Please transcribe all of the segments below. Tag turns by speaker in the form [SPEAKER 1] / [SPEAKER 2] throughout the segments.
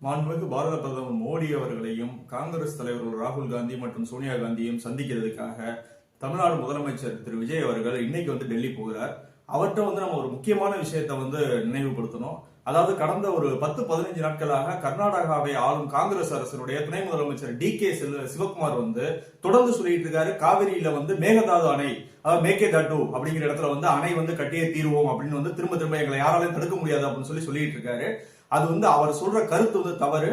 [SPEAKER 1] மாண்புமிகு பாரத பிரதமர் மோடி அவர்களையும் காங்கிரஸ் தலைவர்கள் ராகுல் காந்தி மற்றும் சோனியா காந்தியும் சந்திக்கிறதுக்காக தமிழ்நாடு முதலமைச்சர் திரு விஜய் அவர்கள் இன்னைக்கு டெல்லி போகிறார். அவர்கிட்ட நம்ம ஒரு முக்கியமான விஷயத்தை நினைவுபடுத்தணும். அதாவது கடந்த ஒரு 10-15 நாட்களாக கர்நாடகாவை ஆளும் காங்கிரஸ் அரசினுடைய துணை முதலமைச்சர் DK சிவகுமார் தொடர்ந்து சொல்லிட்டு இருக்காரு. காவிரியில மேகதாது அணை, அதாவது மேகேதாட்டு அப்படிங்கிற இடத்துல அணை கட்டியே தீர்வோம் அப்படின்னு திரும்ப திரும்ப எங்களை யாராலையும் தடுக்க முடியாது அப்படின்னு சொல்லிட்டு இருக்காரு. அது அவர் சொல்ற கருத்து தவறு.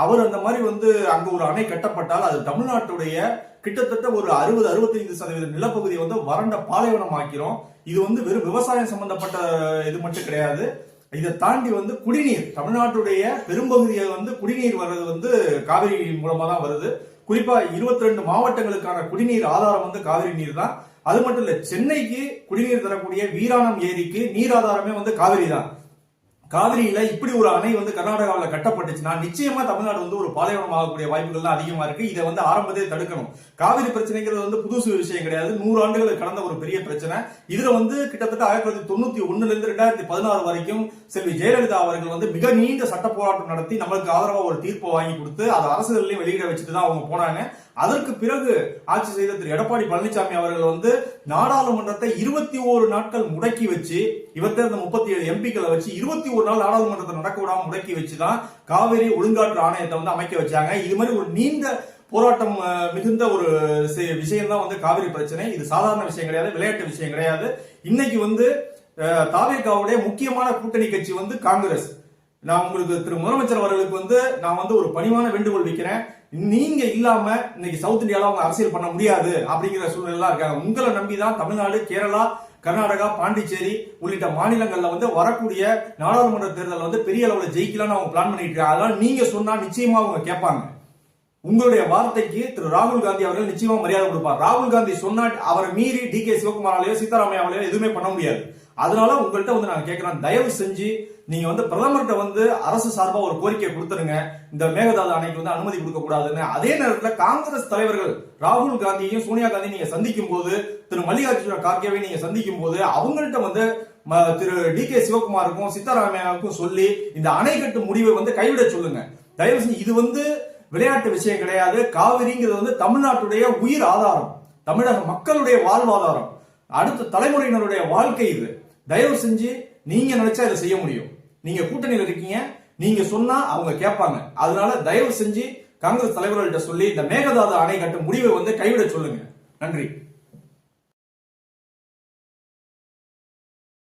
[SPEAKER 1] அவர் அந்த மாதிரி அங்க ஒரு அணை கட்டப்பட்டால் அது தமிழ்நாட்டுடைய கிட்டத்தட்ட ஒரு 60-65% நிலப்பகுதியை வறண்ட பாலைவனம் ஆக்கிறோம். இது வெறும் விவசாயம் சம்பந்தப்பட்ட இது மட்டும் கிடையாது. இதை தாண்டி குடிநீர், தமிழ்நாட்டுடைய பெரும்பகுதியை குடிநீர் வர்றது காவிரி மூலமா தான் வருது. குறிப்பா 22 மாவட்டங்களுக்கான குடிநீர் ஆதாரம் காவிரி நீர் தான். அது மட்டும் இல்ல, சென்னைக்கு குடிநீர் தரக்கூடிய வீராணம் ஏரிக்கு நீர் ஆதாரமே காவிரி தான். காவிரியில இப்படி ஒரு அணை கர்நாடகாவில் கட்டப்பட்டுச்சுன்னா நிச்சயமா தமிழ்நாடு ஒரு பாலைவனம் ஆகக்கூடிய வாய்ப்புகள் தான் அதிகமா இருக்கு. இதை ஆரம்பத்தை தடுக்கணும். காவிரி பிரச்சனைங்கிறது புதுசு விஷயம் கிடையாது. 100 ஆண்டுகளுக்கு கடந்த ஒரு பெரிய பிரச்சனை. இதுல கிட்டத்தட்ட 1991 இருந்து 2016 வரைக்கும் செல்வி ஜெயலலிதா அவர்கள் மிக நீண்ட சட்ட போராட்டம் நடத்தி நம்மளுக்கு ஆதரவா ஒரு தீர்ப்பு வாங்கி கொடுத்து அதை அரசுகளையும் வெளியிட வச்சுட்டு தான் அவங்க போனாங்க. அதற்கு பிறகு ஆட்சி செய்த திரு எடப்பாடி பழனிசாமி அவர்கள் நாடாளுமன்றத்தை 21 நாட்கள் முடக்கி வச்சு, இவர்கிட்ட 37 எம்பிக்களை வச்சு 21 நாள் நாடாளுமன்றத்தை நடக்க விடாம முடக்கி வச்சுதான் காவிரி ஒழுங்காற்று ஆணையத்தை அமைக்க வச்சாங்க. இது மாதிரி ஒரு நீண்ட போராட்டம் மிகுந்த ஒரு விஷயம் தான் காவிரி பிரச்சனை. இது சாதாரண விஷயம் கிடையாது, விளையாட்டு விஷயம் கிடையாது. இன்னைக்கு தாவேகாவுடைய முக்கியமான கூட்டணி கட்சி காங்கிரஸ். நான் உங்களுக்கு திரு முதலமைச்சர் அவர்களுக்கு நான் ஒரு பணிவான வேண்டுகோள் வைக்கிறேன். நீங்க இல்லாம இன்னைக்கு சவுத் இந்தியால அவங்க அரசியல் பண்ண முடியாது அப்படிங்கிற சூழ்நிலை இருக்காங்க. உங்களை நம்பிதான் தமிழ்நாடு, கேரளா, கர்நாடகா, பாண்டிச்சேரி உள்ளிட்ட மாநிலங்கள்ல வரக்கூடிய நாடாளுமன்ற தேர்தல் பெரிய அளவுல ஜெயிக்கலாம்னு அவங்க பிளான் பண்ணிட்டு இருக்காங்க. அதனால நீங்க சொன்னா நிச்சயமா அவங்க கேட்பாங்க. உங்களுடைய வார்த்தைக்கு திரு ராகுல் காந்தி அவர்கள் நிச்சயமா மரியாதை கொடுப்பார். ராகுல் காந்தி சொன்னா அவரை மீறி DK சிவகுமாராலேயோ சீதாராமையாவையோ எதுவுமே பண்ண முடியாது. அதனால உங்கள்கிட்ட நான் கேட்கிறேன், தயவு செஞ்சு நீங்க பிரதமர்கிட்ட அரசு சார்பா ஒரு கோரிக்கை கொடுத்துருங்க. இந்த மேகதாது அணைக்கு அனுமதி கொடுக்க கூடாதுன்னு. அதே நேரத்தில் காங்கிரஸ் தலைவர்கள் ராகுல் காந்தியையும் சோனியா காந்தி நீங்க சந்திக்கும் போது, திரு மல்லிகார்ஜுன கார்கேவை நீங்க சந்திக்கும் போது அவங்கள்ட்ட திரு DK சிவகுமாருக்கும் சீதாராமையாவுக்கும் சொல்லி இந்த அணை கட்டும் முடிவை கைவிட சொல்லுங்க. தயவு செஞ்சு இது விளையாட்டு விஷயம் கிடையாது. காவிரிங்கிறது தமிழ்நாட்டுடைய உயிர் ஆதாரம், தமிழக மக்களுடைய வாழ்வாதாரம், அடுத்த தலைமுறையினருடைய வாழ்க்கை. இது தயவு செஞ்சு நீங்க நினைச்சா இதை செய்ய முடியும். நீங்க கூட்டணியில் இருக்கீங்க, நீங்க சொன்னா அவங்க கேட்பாங்க. அதனால தயவு செஞ்சு காங்கிரஸ் தலைவர்கள்ட்ட சொல்லி இந்த மேகதாது அணை கட்டும் முடிவை கைவிட சொல்லுங்க. நன்றி.